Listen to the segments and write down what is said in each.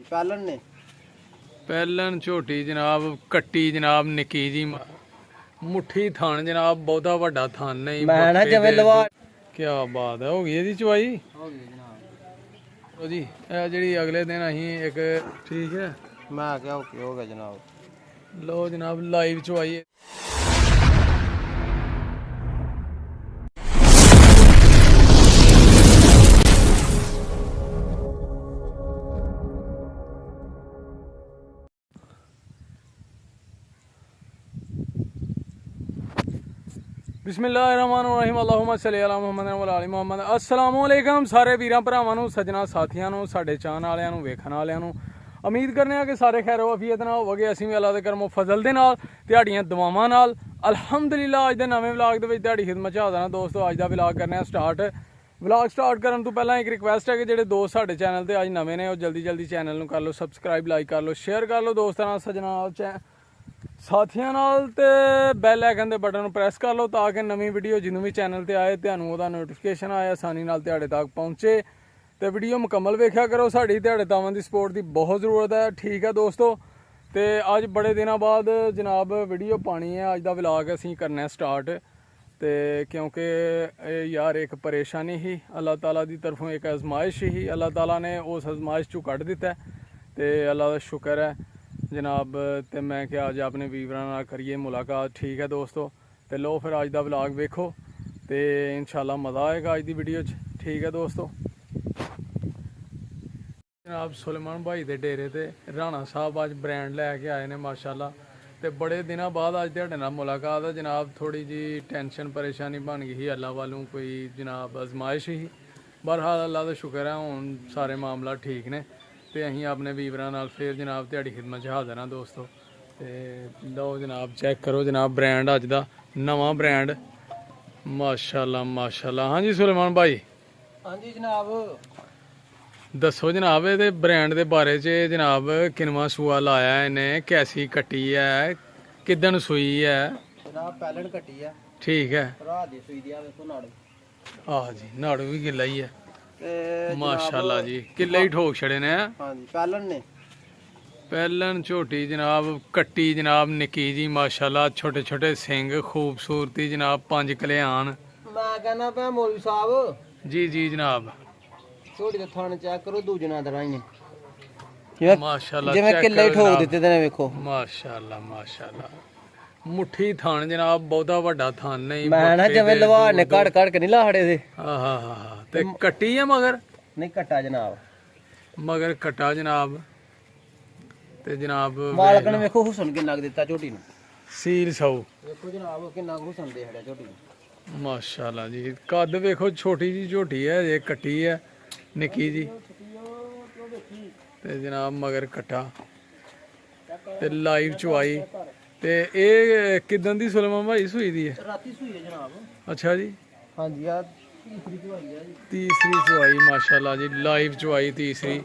पालन ने ਪਹਿਲਣ ਝੋਟੀ ਜਨਾਬ, ਕੱਟੀ ਜਨਾਬ, ਨਿੱਕੀ ਜੀ ਮੁੱਠੀ ਥਣ ਜਨਾਬ, ਬਹੁਤਾ ਵੱਡਾ ਥਣ ਨਹੀਂ। मैं ना जमे लवा ਕੀ ਬਾਤ ਹੈ, ਹੋ ਗਈ ਇਹਦੀ ਚਵਾਈ। हो गई जनाब। ਲੋ ਜੀ ਇਹ ਜਿਹੜੀ ਅਗਲੇ ਦਿਨ ਅਸੀਂ ਇੱਕ ਠੀਕ ਹੈ मैं क्या ओके हो गया जनाब। ਲੋ ਜਨਾਬ ਲਾਈਵ ਚਵਾਈ ਹੈ। ਬਿਸਮਿਲ੍ਲਾਹਿਰਰਹਿਮਾਨਿਰਰਹੀਮ ਅੱਲਾਹੁਮਾ ਸੱਲੀ ਅਲਾ ਮੁਹੰਮਦ व आले ਮੁਹੰਮਦ। अस्सलामु अलैकुम ਸਾਰੇ ਵੀਰਾਂ ਭਰਾਵਾਂ ਨੂੰ, ਸੱਜਣਾ ਸਾਥੀਆਂ ਨੂੰ, ਸਾਡੇ ਚਾਹਣ ਵਾਲਿਆਂ ਨੂੰ, ਵੇਖਣ ਵਾਲਿਆਂ ਨੂੰ। ਉਮੀਦ ਕਰਨੇ ਆ ਕਿ ਸਾਰੇ ਖੈਰ ਵਫੀਅਤ ਨਾਲ ਹੋਵੋਗੇ। ਅਸੀਂ ਵੀ ਅੱਲਾ ਦੇ ਕਰਮੋ ਫਜ਼ਲ ਦੇ ਨਾਲ, ਤੁਹਾਡੀਆਂ ਦੁਆਵਾਂ ਨਾਲ ਅਲਹਮਦੁਲਿਲਾ ਅੱਜ ਦੇ ਨਵੇਂ ਵਲੌਗ ਦੇ ਵਿੱਚ ਤੁਹਾਡੀ ਖਿਦਮਤ 'ਚ ਹਾਜ਼ਰ ਹਾਂ। ਦੋਸਤੋ ਅੱਜ ਦਾ ਵਲੌਗ ਕਰਨੇ ਆ ਸਟਾਰਟ। ਵਲੌਗ ਸਟਾਰਟ ਕਰਨ ਤੋਂ ਪਹਿਲਾਂ ਇੱਕ ਰਿਕੁਐਸਟ ਹੈ ਕਿ ਜਿਹੜੇ ਦੋਸਤ ਸਾਡੇ ਚੈਨਲ ਤੇ ਅੱਜ ਨਵੇਂ ਨੇ ਉਹ ਜਲਦੀ ਚੈਨਲ ਨੂੰ ਕਰ ਲਓ ਸਬਸਕ੍ਰਾਈਬ, ਲਾਈਕ ਕਰ ਲਓ, ਸ਼ੇਅਰ ਕਰ ਲਓ ਦੋਸਤਾਂ ਨਾਲ, ਸੱਜਣਾ ਨਾਲ, ਸਾਥੀਆਂ ਨਾਲ, ਤੇ ਬੈਲ ਆਈਕਨ ਦੇ ਬਟਨ ਨੂੰ ਪ੍ਰੈਸ ਕਰ ਲਓ ਤਾਂ ਕਿ ਨਵੀਂ ਵੀਡੀਓ ਜਿਹਨੂੰ ਵੀ ਚੈਨਲ ਤੇ ਆਏ ਤੁਹਾਨੂੰ ਉਹਦਾ ਨੋਟੀਫਿਕੇਸ਼ਨ ਆਏ, ਆਸਾਨੀ ਨਾਲ ਤੁਹਾਡੇ ਤੱਕ ਪਹੁੰਚੇ। ਤੇ ਵੀਡੀਓ ਮੁਕੰਮਲ ਵੇਖਿਆ ਕਰੋ, ਸਾਡੀ ਤੁਹਾਡੇ ਤਾਵਾਂ ਦੀ ਸਪੋਰਟ ਦੀ ਬਹੁਤ ਜ਼ਰੂਰਤ ਹੈ। ਠੀਕ ਹੈ ਦੋਸਤੋ, ਤੇ ਅੱਜ ਬੜੇ ਦਿਨਾਂ ਬਾਅਦ ਜਨਾਬ ਵੀਡੀਓ ਪਾਣੀ ਹੈ। ਅੱਜ ਦਾ ਵਲੌਗ ਅਸੀਂ ਕਰਨਾ ਸਟਾਰਟ, ਤੇ ਕਿਉਂਕਿ ਇਹ ਯਾਰ ਇੱਕ ਪਰੇਸ਼ਾਨੀ ਹੀ ਅੱਲਾਹ ਤਾਲਾ ਦੀ ਤਰਫੋਂ, ਇੱਕ ਅਜ਼ਮਾਇਸ਼ ਹੀ ਅੱਲਾਹ ਤਾਲਾ ਨੇ ਉਸ ਅਜ਼ਮਾਇਸ਼ 'ਚੋਂ ਕੱਢ ਦਿੱਤਾ ਤੇ ਅੱਲਾਹ ਦਾ ਸ਼ੁਕਰ ਹੈ जनाब। तो मैं क्या अज अपने वीवरां नाल करिए मुलाकात। ठीक है दोस्तों, तो लो फिर अज दा व्लॉग वेखो तो इंशाल्लाह मज़ा आएगा अज दी वीडियो च। ठीक है दोस्तों, जनाब सुलेमान भाई दे डेरे ते राणा साहब अज ब्रांड लैके आए ने माशाल्लाह। तो बड़े दिनों बाद अज तुहाडे नाल मुलाकात है जनाब। थोड़ी जी टेंशन परेशानी बन गई ही अल्लाह वालों, कोई जनाब आजमाइश ही। बहरहाल अल्लाह का शुक्र है हुण सारे मामला ठीक ने ਤੇ ਅਸੀਂ ਆਪਣੇ ਵੀਵਰਾਂ ਨਾਲ ਫਿਰ ਜਨਾਬ ਤੁਹਾਡੀ ਖਿਦਮਤ 'ਚ ਹਾਜ਼ਰ ਹਾਂ ਦੋਸਤੋ। ਤੇ ਲਓ ਜਨਾਬ ਚੈੱਕ ਕਰੋ ਜਨਾਬ ਬ੍ਰਾਂਡ ਅੱਜ ਦਾ ਨਵਾਂ ਬ੍ਰਾਂਡ ਮਾਸ਼ਾਅੱਲਾ ਮਾਸ਼ਾਅੱਲਾ। ਹਾਂਜੀ ਸੁਲੇਮਾਨ ਭਾਈ, ਹਾਂਜੀ ਜਨਾਬ ਦੱਸੋ ਜਨਾਬ ਇਹਦੇ ਬ੍ਰਾਂਡ ਦੇ ਬਾਰੇ 'ਚ ਜਨਾਬ। ਕਿਨਵਾਂ ਸੂਆ ਲਾਇਆ ਇਹਨੇ, ਕੈਸੀ ਕੱਟੀ ਹੈ, ਕਿੱਦਣ ਸੂਈ ਹੈ जनाब? पैलन कटी है, ਠੀਕ ਹੈ। रात दी सुई दिया देखो नाड़ू। ਆਹ ਜੀ ਨਾੜੂ ਵੀ ਗਿੱਲਾ ਹੀ ਹੈ ते ਮਾਸ਼ਾਅੱਲਾ ਜੀ, ਕਿੱਲੇ ਹੀ ਠੋਕ ਛੜੇ ਨੇ। हाँ जी पैलन ने ਪਹਿਲਣ ਝੋਟੀ ਜਨਾਬ, ਕੱਟੀ ਜਨਾਬ, ਨਿੱਕੀ ਜੀ ਮਾਸ਼ਾਅੱਲਾ, ਛੋਟੇ ਛੋਟੇ ਸਿੰਘ, ਖੂਬਸੂਰਤੀ ਜਨਾਬ, 5 ਕਲਿਆਣ। मैं कहना पे मौलवी साहब ਜੀ ਜੀ ਜਨਾਬ छोटी दे थाने चेक करो, दूजे ना दराई ने ਮਾਸ਼ਾਅੱਲਾ। जिवें किले ठोक दिते ने वेखो ਮਾਸ਼ਾਅੱਲਾ ਮਾਸ਼ਾਅੱਲਾ। ਮੁੱਠੀ ਥਣ ਜਨਾਬ, ਬਹੁਤਾ ਵੱਡਾ ਥਣ ਨਹੀਂ। मैं ना जिवें लवार ने कड़ के नहीं लाहड़े दे। ਆਹਾ ਤੇ ਕੱਟੀ ਹੈ ਮਗਰ नहीं कट्टा जनाब, ਮਗਰ ਕੱਟਾ ਜਨਾਬ। ਤੇ ਜਨਾਬ मालक ने वेखो हुसन किन्ना दिता झोटी नु। ਸੀਲ ਸੌ देखो जनाब किन्ना हुसन दे हड़े झोटी नु। ਮਾਸ਼ਾਅੱਲਾ ਜੀ। ਕੱਦ ਵੇਖੋ, ਛੋਟੀ ਜੀ ਝੋਟੀ ਹੈ, ਇਹ ਕੱਟੀ ਹੈ ਨਿੱਕੀ ਜੀ। ਤੇ ਜਨਾਬ ਮਗਰ ਕੱਟਾ ਤੇ ਲਾਈਵ ਚਵਾਈ। ਤੇ ਇਹ ਕਿਦਾਂ ਦੀ ਸੁਲੇਮਾਨ ਭਾਈ ਸੂਈ ਦੀ ਹੈ? राती सुई है जनाब। ਅੱਛਾ ਜੀ, हाँ जी यार तीसरी चुवाई है जी। ਤੀਸਰੀ ਚਵਾਈ ਮਾਸ਼ਾਅੱਲਾ ਜੀ, ਲਾਈਵ ਚਵਾਈ ਤੀਸਰੀ।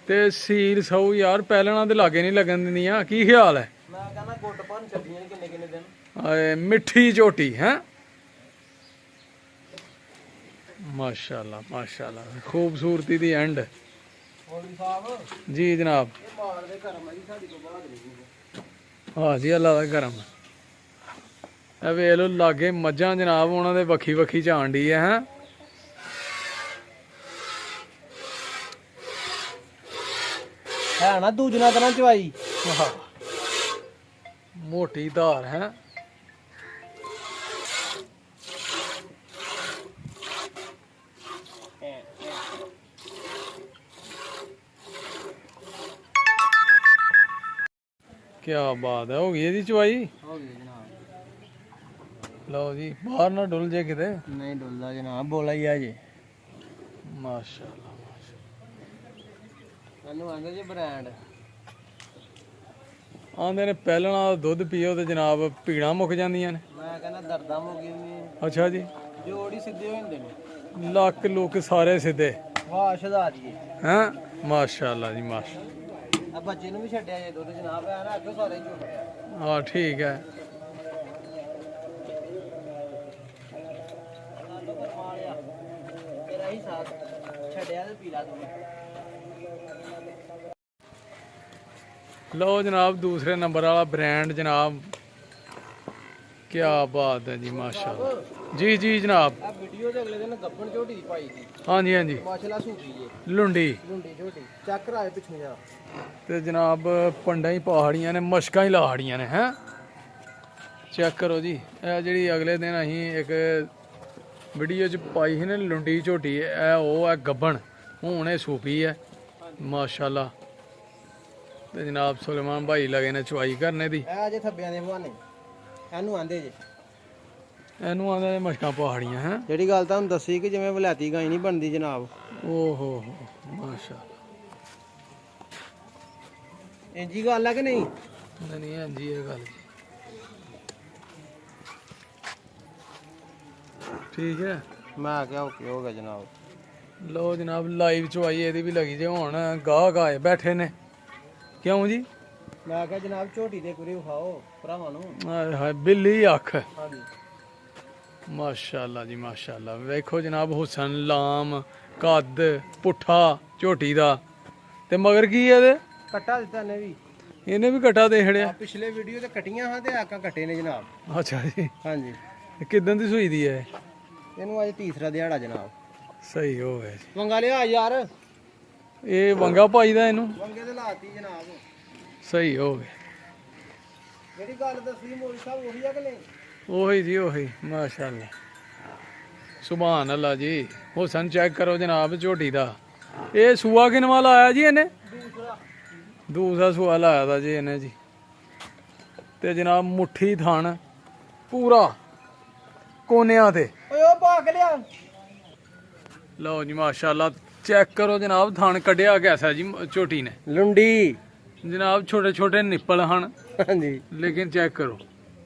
ਤੇ ਸੀਲ ਸੌ ਯਾਰ, ਪਹਿਲਣਾ ਦੇ ਲਾਗੇ ਨਹੀਂ ਲੱਗਣ ਦਿੰਦੀਆਂ। ਕੀ ਖਿਆਲ ਹੈ? मैं कहना गुट भन छड्डियां ने किन्ने किन्ने दिन। ਆਏ ਮਿੱਠੀ ਝੋਟੀ ਹੈ ਮਾਸ਼ਾਅੱਲਾ ਮਾਸ਼ਾਅੱਲਾ, ਖੂਬਸੂਰਤੀ ਦੀ ਐਂਡ। मौलवी साहब ਜੀ ਜਨਾਬ। ये माल दे करम है जी, साडी को बात नहीं। ਹਾਂ ਜੀ ਅੱਲਾ ਦਾ ਕਰਮ। ਇਹ ਵੇਖ ਲੋ ਲਾਗੇ ਮੱਝਾਂ ਜਨਾਬ, ਉਹਨਾਂ ਦੇ ਵੱਖੀ ਵੱਖੀ ਝਾਣ ਡਈ ਹੈ। ਹੈਂ है ना दूजे ना दिन चवाई। ਮੋਟੀ ਧਾਰ ਹੈ। ਕੀ ਬਾਤ ਹੈ, ਹੋ ਗਈ ਇਹਦੀ ਚਵਾਈ। हो गई जनाब। ਲਓ ਜੀ, ਬਾਹਰ ਨਾ ਡੁੱਲ ਜੇ ਕਿਤੇ। नहीं डुलदा जनाब, बोला ही है जी। ਮਾਸ਼ਾਅੱਲਾ। ਮੈਨੂੰ ਆਂਦੇ ਜੀ ਬ੍ਰਾਂਡ। ਆਂਦੇ ਨੇ ਪਹਿਲਣਾ ਦਾ ਦੁੱਧ ਪੀਓ ਤੇ ਜਨਾਬ ਪੀੜਾਂ ਮੁੱਕ ਜਾਂਦੀਆਂ ਨੇ। ਮੈਂ ਕਹਿੰਦਾ ਦਰਦਾਂ ਮੁੱਕ ਗਈਆਂ। ਅੱਛਾ ਜੀ, ਜੋੜੀ ਸਿੱਧੇ ਹੋ ਜਾਂਦੇ ਨੇ, ਲੱਕ ਲੁੱਕ ਸਾਰੇ ਸਿੱਧੇ। ਵਾਹ ਸ਼ਦਾ ਜੀ। ਹੈਂ ਮਾਸ਼ਾਅੱਲਾ ਜੀ ਮਾਸ਼ਾ। ਆ ਬੱਚੇ ਨੂੰ ਵੀ ਛੱਡਿਆ ਜੇ ਦੁੱਧ ਜਨਾਬ, ਆ ਨਾ ਅੱਗੇ ਸਾਰੇ ਝੋਟੇ। ਹਾਂ ਠੀਕ ਹੈ। ਤੇਰਾ ਹੀ ਸਾਥ ਛੱਡਿਆ ਤੇ ਪੀਲਾ ਤੂੰ ਲਓ ਜਨਾਬ ਦੂਸਰੇ ਨੰਬਰ ਵਾਲਾ ਬ੍ਰਾਂਡ ਜਨਾਬ ਕੀ ਬਾਤ ਹੈ ਜੀ ਮਾਸ਼ਾਅੱਲਾ ਜੀ ਜੀ ਜਨਾਬ ਆ ਵੀਡੀਓ ਦੇ ਅਗਲੇ ਦਿਨ ਗੱਬਣ ਝੋਟੀ ਦੀ ਪਾਈ ਸੀ ਹਾਂਜੀ ਹਾਂਜੀ ਮਾਸ਼ਾਅੱਲਾ ਸੂਪੀ ਜੇ ਲੁੰਡੀ ਲੁੰਡੀ ਝੋਟੀ ਚੱਕ ਕਰਾਏ ਪਿੱਛੇ ਜਾ ਤੇ ਜਨਾਬ ਪੰਡਾਂ ਹੀ ਪਹਾੜੀਆਂ ਨੇ ਮਸ਼ਕਾਂ ਹੀ ਲਾੜੀਆਂ ਨੇ ਹੈ ਚੈੱਕ ਕਰੋ ਜੀ ਇਹ ਜਿਹੜੀ ਅਗਲੇ ਦਿਨ ਅਸੀਂ ਇੱਕ ਵੀਡੀਓ 'ਚ ਪਾਈ ਸੀ ਨਾ ਲੁੰਡੀ ਝੋਟੀ ਇਹ ਉਹ ਹੈ ਗੱਬਣ ਹੁਣ ਇਹ ਸੂਪੀ ਹੈ ਮਾਸ਼ਾਅੱਲਾ ਤੇ ਜਨਾਬ ਸੁਲੇਮਾਨ ਭਾਈ ਲਗੇ ਨੇ ਚੁਆਈ ਕਰਨੇ ਦੀ ਇਹ ਅਜੇ ਥੱਬਿਆਂ ਦੇ ਬਹਾਨੇ ਇਹਨੂੰ ਆਂਦੇ ਜੇ ਇਹਨੂੰ ਆਂਦੇ ਨੇ ਮਸ਼ਕਾਂ ਪਹਾੜੀਆਂ ਹੈ ਜਿਹੜੀ ਗੱਲ ਤੁਹਾਨੂੰ ਦੱਸੀ ਕਿ ਜਿਵੇਂ ਵਲੈਤੀ ਗਾਈ ਨਹੀਂ ਬਣਦੀ ਜਨਾਬ ਓਹੋ ਹੋ ਮਾਸ਼ਾਅੱਲਾ ਇੰਜੀ ਗੱਲ ਹੈ ਕਿ ਨਹੀਂ ਨਹੀਂ ਹਾਂਜੀ ਇਹ ਗੱਲ ਜੀ ਠੀਕ ਹੈ ਮੈਂ ਕਿਹਾ ਓਕੇ ਹੋ ਗਿਆ ਜਨਾਬ ਲੋ ਜਨਾਬ ਲਾਈਵ ਚੁਆਈ ਇਹਦੀ ਵੀ ਲੱਗੀ ਜੇ ਹੁਣ ਗਾਹਕ ਆਏ ਬੈਠੇ ਨੇ ਕਿਉਂ ਜੀ ਮੈਂ ਕਿਹਾ ਜਨਾਬ ਝੋਟੀ ਦੇ ਕੁਰੀ ਵਿਖਾਓ ਭਰਾਵਾਂ ਨੂੰ ਹਾਏ ਹਾਏ ਬਿੱਲੀ ਅੱਖ ਹਾਂਜੀ ਮਾਸ਼ਾਅੱਲਾ ਜੀ ਮਾਸ਼ਾਅੱਲਾ ਵੇਖੋ ਜਨਾਬ ਹੁਸਨ ਲਾਮ ਕੱਦ ਪੁੱਠਾ ਝੋਟੀ ਦਾ ਤੇ ਮਗਰ ਕੀ ਹੈ ਇਹਦੇ ਕੱਟਾ ਦਿੱਤਾ ਨੇ ਵੀ ਇਹਨੇ ਵੀ ਕਟਾ ਦੇ ਛੜਿਆ ਪਿਛਲੇ ਵੀਡੀਓ ਤੇ ਕਟੀਆਂ ਹਾਂ ਤੇ ਆਕਾਂ ਕੱਟੇ ਨੇ ਜਨਾਬ ਅੱਛਾ ਜੀ ਹਾਂਜੀ ਕਿਦਾਂ ਦੀ ਸੂਈ ਦੀ ਹੈ ਇਹਨੂੰ ਅੱਜ ਤੀਸਰਾ ਦਿਹਾੜਾ ਜਨਾਬ ਸਹੀ ਹੋ ਗਿਆ ਜੀ ਵੰਗਾ ਲਿਆ ਯਾਰ ਇਹ ਵੰਗਾ ਪਾਈ ਦਾ ਇਹਨੂੰ ਵੰਗੇ ਤੇ ਲਾਤੀ ਜਨਾਬ ਸਹੀ ਹੋ ਗਿਆ ਜਿਹੜੀ ਗੱਲ ਦੱਸੀ ਮੋਰੀ ਸਾਹਿਬ ਉਹੀ ਆ ਕਿ ਨਹੀਂ ਉਹੀ ਜੀ ਉਹੀ ਮਾਸ਼ਾਅੱਲਾ ਸੁਭਾਨ ਅੱਲਾ ਜੀ ਹੁਸਨ ਚੈੱਕ ਕਰੋ ਜਨਾਬ ਝੋਟੀ ਦਾ ਇਹ ਸੂਆ ਕਿਨਵਾ ਲਾਇਆ ਜੀ ਇਹਨੇ ਦੂਸਰਾ ਸੂਆ ਲਾਇਆ ਦਾ ਜੀ ਇਹਨੇ ਜੀ ਤੇ ਜਨਾਬ ਮੁੱਠੀ ਥਣ ਪੂਰਾ ਕੋਨਿਆਂ ਤੇ ਓਏ ਉਹ ਭਾਗ ਲਿਆ ਲਓ ਜੀ ਮਾਸ਼ਾਅੱਲਾ ਚੈੱਕ ਕਰੋ ਜਨਾਬ ਥਣ ਕੱਢਿਆ ਕੈਸਾ ਜੀ ਝੋਟੀ ਨੇ ਲੁੰਡੀ ਜਨਾਬ ਛੋਟੇ ਛੋਟੇ ਨਿੱਪਲ ਹਨ ਹਾਂਜੀ ਲੇਕਿਨ ਚੈੱਕ ਕਰੋ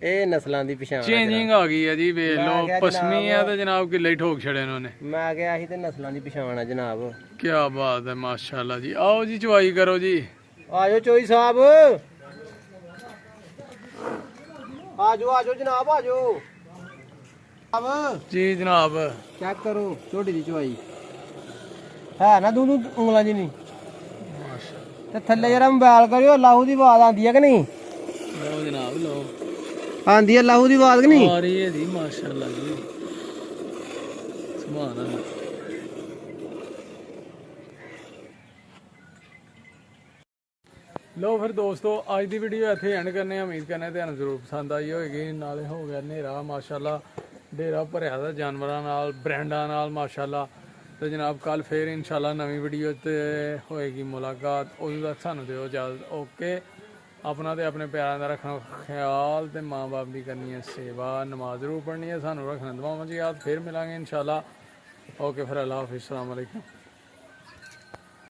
ਇਹ ਨਸਲਾਂ ਦੀ ਪਛਾਣ ਚੇਂਜਿੰਗ ਆ ਗਈ ਹੈ ਜੀ ਵੇਖ ਲਓ ਪਸਮੀ ਆ ਤੇ ਜਨਾਬ ਕਿੱਲੇ ਹੀ ਠੋਕ ਛੜੇ ਨੇ ਉਹਨੇ ਮੈਂ ਕਿਹਾ ਸੀ ਤੇ ਨਸਲਾਂ ਦੀ ਪਛਾਣ ਆ ਜਨਾਬ ਕੀ ਬਾਤ ਹੈ ਮਾਸ਼ਾਅੱਲਾ ਜੀ ਆਓ ਜੀ ਚੁਆਈ ਕਰੋ ਜੀ ਆਜੋ ਚੋਈ ਸਾਹਿਬ ਆਜੋ ਆਜੋ ਜਨਾਬ ਆਜੋ ਆਬ ਜੀ ਜਨਾਬ ਚੈੱਕ ਕਰੋ ਝੋਟੀ ਦੀ ਚਵਾਈ ਹੈ ਨਾ ਦੂਦੂ ਉਂਗਲਾਂ ਜੀ ਨਹੀਂ ਤੇ ਥੱਲੇ ਜਰਾ ਮੋਬਾਈਲ ਕਰਿਓ ਲਾਹੂ ਦੀ ਆਵਾਜ਼ ਆਂਦੀ ਹੈ ਕਿ ਨਹੀਂ ਲਓ ਜਨਾਬ ਲਓ ਆਂਦੀ ਹੈ ਲਾਹੂ ਦੀ ਆਵਾਜ਼ ਕਿ ਨਹੀਂ ਆ ਰਹੀ ਹੈ ਜੀ ਮਾਸ਼ਾਅੱਲਾ ਜੀ ਸੁਭਾਨ ਅੱਲਾਹ ਲੋ ਫਿਰ ਦੋਸਤੋ ਅੱਜ ਦੀ ਵੀਡੀਓ ਇੱਥੇ ਐਂਡ ਕਰਨੇ ਆ ਉਮੀਦ ਕਰਨੇ ਤੁਹਾਨੂੰ ਜ਼ਰੂਰ ਪਸੰਦ ਆਈ ਹੋਵੇਗੀ ਨਾਲੇ ਹੋ ਗਿਆ ਹਨੇਰਾ ਮਾਸ਼ਾਅੱਲਾ ਡੇਰਾ ਭਰਿਆ ਦਾ ਜਾਨਵਰਾਂ ਨਾਲ ਬ੍ਰਾਂਡਾਂ ਨਾਲ ਮਾਸ਼ਾਅੱਲਾ ਤੇ ਜਨਾਬ ਕੱਲ ਫੇਰ ਇਨਸ਼ਾਅੱਲਾ ਨਵੀਂ ਵੀਡੀਓ ਤੇ ਹੋਏਗੀ ਮੁਲਾਕਾਤ ਉਦੋਂ ਤੱਕ ਸਾਨੂੰ ਦਿਓ ਇਜਾਜ਼ਤ ਓਕੇ ਆਪਣਾ ਤੇ ਆਪਣੇ ਪਿਆਰਾਂ ਦਾ ਰੱਖਣਾ ਖਿਆਲ ਤੇ ਮਾਂ-ਬਾਪ ਦੀ ਕਰਨੀ ਹੈ ਸੇਵਾ ਨਮਾਜ਼ ਜ਼ਰੂਰ ਪੜ੍ਹਨੀ ਹੈ ਸਾਨੂੰ ਰੱਖਣਾ ਦੁਆਵਾਂ 'ਚ ਯਾਦ ਫੇਰ ਮਿਲਾਂਗੇ ਇਨਸ਼ਾਅੱਲਾ ਓਕੇ ਫਿਰ ਅੱਲਾਹ ਹਾਫਿਜ਼ ਅਸਲਾਮ ਅਲੈਕੁਮ